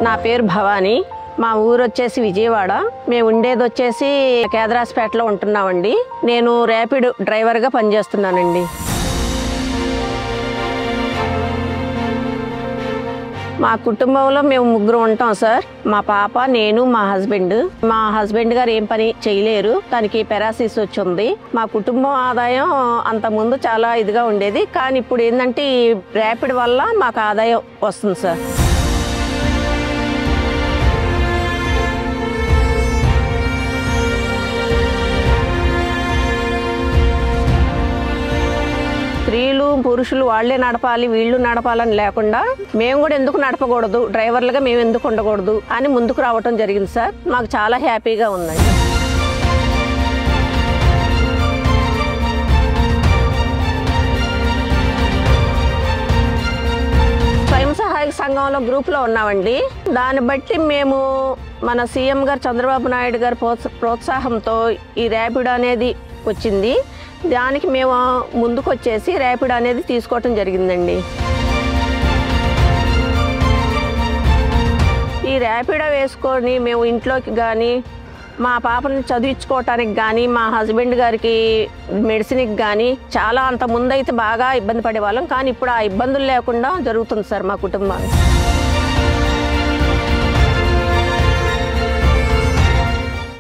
నా పేరు భవాని. మా ఊరు వచ్చేసి విజయవాడ. మేము ఉండేది వచ్చేసి కేదరాస్పేటలో ఉంటున్నామండి. నేను ర్యాపిడ్ డ్రైవర్గా పనిచేస్తున్నానండి. మా కుటుంబంలో మేము ముగ్గురు ఉంటాం సార్. మా పాప, నేను, మా హస్బెండ్ గారు ఏం పని చేయలేరు. తనకి పెరాసిస్ వచ్చింది. మా కుటుంబం ఆదాయం అంత ముందు చాలా ఇదిగా ఉండేది, కానీ ఇప్పుడు ఏంటంటే ఈ ర్యాపిడ్ వల్ల మాకు ఆదాయం వస్తుంది సార్. స్త్రీలు పురుషులు వాళ్ళే నడపాలి, వీళ్ళు నడపాలని లేకుండా మేము కూడా ఎందుకు నడపకూడదు, డ్రైవర్లుగా మేము ఎందుకు ఉండకూడదు అని ముందుకు రావటం జరిగింది సార్. మాకు చాలా హ్యాపీగా ఉందండి. స్వయం సహాయక సంఘంలో గ్రూప్లో ఉన్నామండి. దాన్ని బట్టి మేము మన సీఎం గారు చంద్రబాబు నాయుడు గారి ప్రోత్సాహంతో ఈ ర్యాపిడ్ అనేది వచ్చింది. దానికి మేము ముందుకు వచ్చేసి ర్యాపిడ్ అనేది తీసుకోవటం జరిగిందండి. ఈ ర్యాపిడ్ వేసుకొని మేము ఇంట్లోకి కానీ, మా పాపని చదివించుకోవటానికి కానీ, మా హస్బెండ్ గారికి మెడిసిన్కి కానీ చాలా అంత ముందైతే బాగా ఇబ్బంది పడేవాళ్ళం, కానీ ఇప్పుడు ఆ ఇబ్బందులు లేకుండా జరుగుతుంది సార్ మా కుటుంబానికి.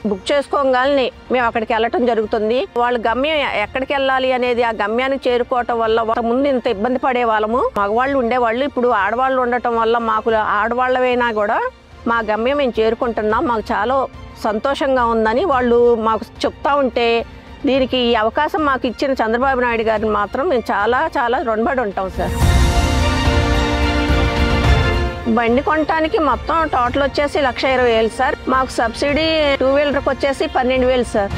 బుక్ చేసుకోగానే మేము అక్కడికి వెళ్ళటం జరుగుతుంది. వాళ్ళ గమ్యం ఎక్కడికి వెళ్ళాలి అనేది ఆ గమ్యానికి చేరుకోవటం వల్ల ముందు ఇంత ఇబ్బంది పడే వాళ్ళము, మగవాళ్ళు ఉండేవాళ్ళు. ఇప్పుడు ఆడవాళ్ళు ఉండటం వల్ల మాకు ఆడవాళ్ళవైనా కూడా మా గమ్యం మేము చేరుకుంటున్నాం. మాకు చాలా సంతోషంగా ఉందని వాళ్ళు మాకు చెప్తా ఉంటే, దీనికి ఈ అవకాశం మాకు ఇచ్చిన చంద్రబాబు నాయుడు గారిని మాత్రం మేము చాలా చాలా రుణపడి ఉంటాం సార్. బండి కొనటానికి మొత్తం టోటల్ వచ్చేసి 1,20,000 సార్. మాకు సబ్సిడీ 2 వీలర్కి వచ్చేసి 12,000 సార్.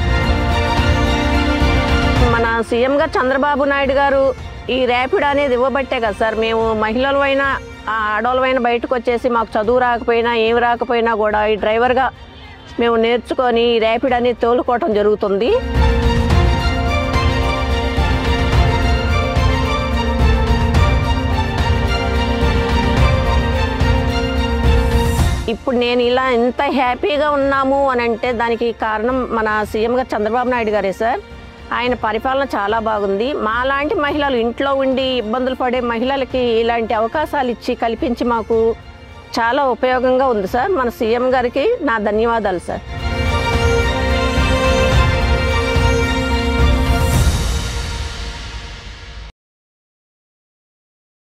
మన సీఎం గారు చంద్రబాబు నాయుడు గారు ఈ ర్యాపిడ్ అనేది ఇవ్వబట్టే కదా సార్ మేము మహిళలమైనా ఆడవాళ్ళమైనా బయటకు వచ్చేసి మాకు చదువు రాకపోయినా ఏమి రాకపోయినా కూడా ఈ డ్రైవర్గా మేము నేర్చుకొని ఈ ర్యాపిడ్ అనేది తోలుకోవటం జరుగుతుంది. ఇప్పుడు నేను ఇలా ఎంత హ్యాపీగా ఉన్నాము అని అంటే దానికి కారణం మన సీఎం గారు చంద్రబాబు నాయుడు గారే సార్. ఆయన పరిపాలన చాలా బాగుంది. మాలాంటి మహిళలు ఇంట్లో ఉండి ఇబ్బందులు పడే మహిళలకి ఇలాంటి అవకాశాలు ఇచ్చి కల్పించి మాకు చాలా ఉపయోగంగా ఉంది సార్. మన సీఎం గారికి నా ధన్యవాదాలు సార్.